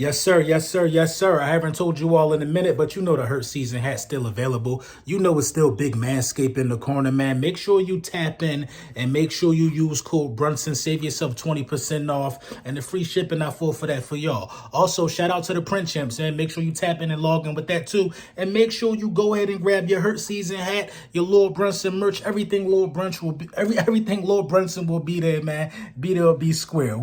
Yes, sir. Yes, sir. Yes, sir. I haven't told you all in a minute, but you know the Hurt Season hat's still available. You know it's still Big Manscape in the corner, man. Make sure you tap in and make sure you use code Brunson. Save yourself 20% off and the free shipping I full for that for y'all. Also, shout out to the print champs, man. Make sure you tap in and log in with that too. And make sure you go ahead and grab your Hurt Season hat, your Lord Brunson merch. Everything Lord Brunson will be everything Lord Brunson will be there, man. Be there or be square.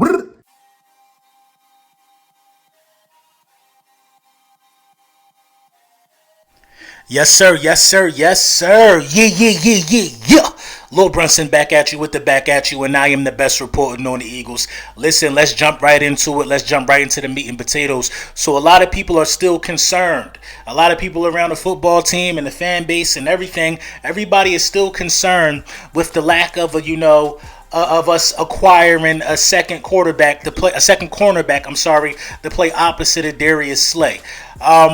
Yes, sir. Yes, sir. Yes, sir. Yeah, yeah, yeah, yeah, yeah. Lil Brunson back at you with the back at you, and I am the best reporting on the Eagles. Listen, let's jump right into it. Let's jump right into the meat and potatoes. So, a lot of people are still concerned. A lot of people around the football team and the fan base and everything, everybody is still concerned with the lack of of us acquiring a second quarterback to play a second cornerback. I'm sorry, to play opposite of Darius Slay.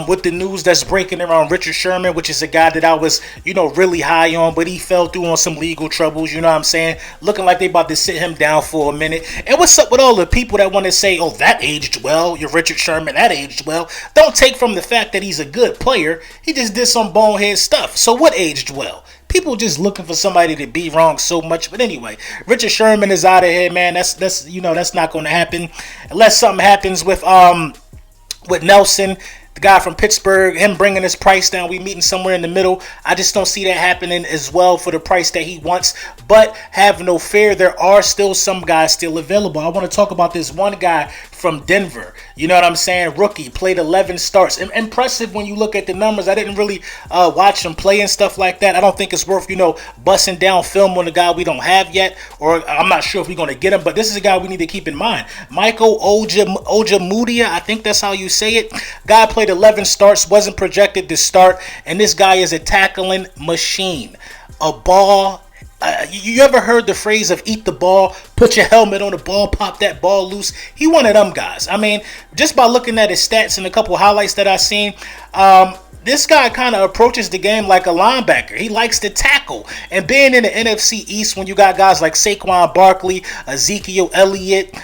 With the news that's breaking around Richard Sherman, which is a guy that I was, really high on, but he fell through on some legal troubles, you know what I'm saying? Looking like they about to sit him down for a minute. And what's up with all the people that want to say, oh, that aged well, you're Richard Sherman, that aged well? Don't take from the fact that he's a good player. He just did some bonehead stuff. So what aged well? People just looking for somebody to be wrong so much. But anyway, Richard Sherman is out of here, man. That's not going to happen unless something happens with Nelson, the guy from Pittsburgh, him bringing his price down. We meeting somewhere in the middle. I just don't see that happening as well for the price that he wants. But have no fear, there are still some guys still available. I want to talk about this one guy from Denver. You know what I'm saying? Rookie, played 11 starts. Impressive when you look at the numbers. I didn't really watch him play and stuff like that. I don't think it's worth, busting down film on a guy we don't have yet. Or I'm not sure if we're going to get him. But this is a guy we need to keep in mind. Michael Ojemudia, I think that's how you say it. Guy played 11 starts, wasn't projected to start. And this guy is a tackling machine. A ball. You ever heard the phrase of eat the ball, put your helmet on the ball, pop that ball loose? He one of them guys. I mean, just by looking at his stats and a couple highlights that I've seen, this guy kind of approaches the game like a linebacker. He likes to tackle. And being in the NFC East when you got guys like Saquon Barkley, Ezekiel Elliott,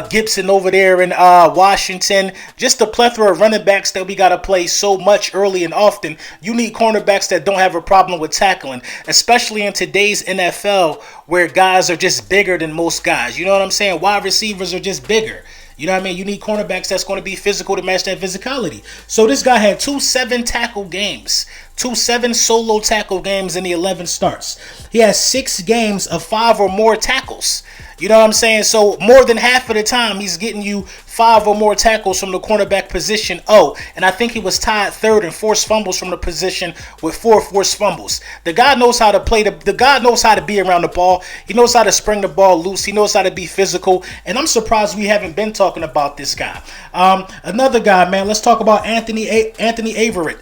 Gibson over there in Washington, just a plethora of running backs that we got to play so much early and often. You need cornerbacks that don't have a problem with tackling, especially in today's NFL where guys are just bigger than most guys. You know what I'm saying? Wide receivers are just bigger. You know what I mean? You need cornerbacks that's going to be physical to match that physicality. So this guy had 2 7-tackle games. 2 7 solo tackle games in the 11 starts. He has 6 games of 5 or more tackles. You know what I'm saying? So more than half of the time, he's getting you 5 or more tackles from the cornerback position. Oh, and I think he was tied third in forced fumbles from the position with 4 forced fumbles. The guy knows how to play. The guy knows how to be around the ball. He knows how to spring the ball loose. He knows how to be physical. And I'm surprised we haven't been talking about this guy. Another guy, man. Let's talk about Anthony Averett.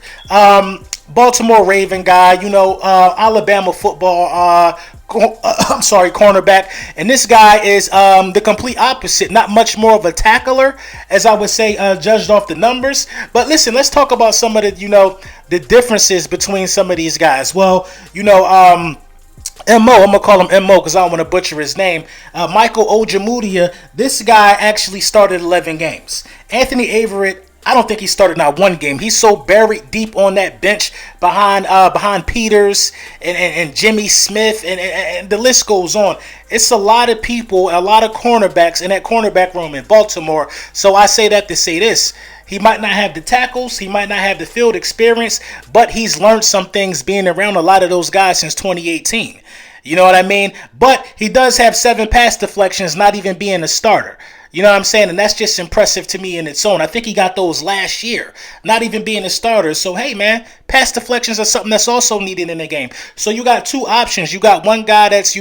Baltimore Raven guy, Alabama football, cornerback. And this guy is the complete opposite. Not much more of a tackler, as I would say, judged off the numbers. But listen, let's talk about some of the differences between some of these guys. Well, M.O., I'm going to call him M.O. because I don't want to butcher his name. Michael Ojemudia, this guy actually started 11 games. Anthony Averett, I don't think he started not one game. He's so buried deep on that bench behind Peters and Jimmy Smith, and the list goes on. It's a lot of people, a lot of cornerbacks in that cornerback room in Baltimore. So I say that to say this. He might not have the tackles, he might not have the field experience, but he's learned some things being around a lot of those guys since 2018. You know what I mean? But he does have 7 pass deflections, not even being a starter. You know what I'm saying? And that's just impressive to me in its own. I think he got those last year, not even being a starter. So, hey, man, pass deflections are something that's also needed in the game. So you got 2 options. You got one guy that's,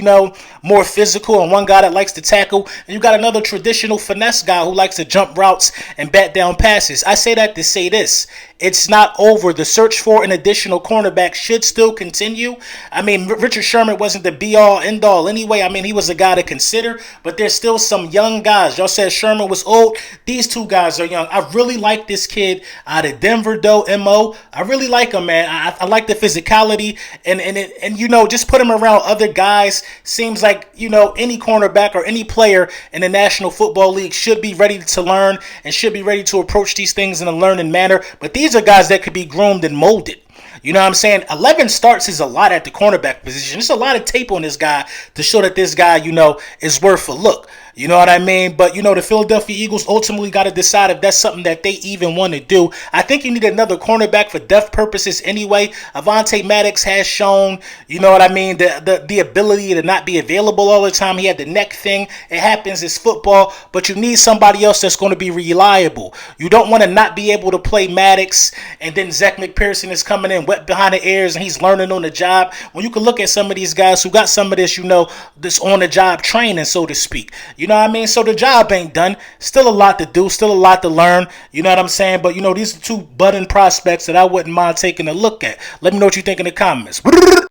more physical and one guy that likes to tackle. And you got another traditional finesse guy who likes to jump routes and bat down passes. I say that to say this. It's not over. The search for an additional cornerback should still continue. I mean, Richard Sherman wasn't the be-all, end-all anyway. I mean, he was a guy to consider. But there's still some young guys. Y'all said said Sherman was old. These two guys are young. I really like this kid out of Denver, though. Mo. I really like him, man. I like the physicality and you know, just put him around other guys. Seems like, you know, any cornerback or any player in the National Football League should be ready to learn and should be ready to approach these things in a learning manner. But these are guys that could be groomed and molded. You know what I'm saying? 11 starts is a lot at the cornerback position. There's a lot of tape on this guy to show that this guy, you know, is worth a look. You know what I mean? But, you know, the Philadelphia Eagles ultimately got to decide if that's something that they even want to do. I think you need another cornerback for depth purposes anyway. Avonte Maddox has shown, you know what I mean, the ability to not be available all the time. He had the neck thing. It happens. It's football. But you need somebody else that's going to be reliable. You don't want to not be able to play Maddox and then Zach McPherson is coming in wet behind the ears and he's learning on the job. When you can look at some of these guys who got some of this, you know, this on-the-job training, so to speak. You know what I mean? So the job ain't done. Still a lot to do. Still a lot to learn. You know what I'm saying? But, you know, these are two budding prospects that I wouldn't mind taking a look at. Let me know what you think in the comments.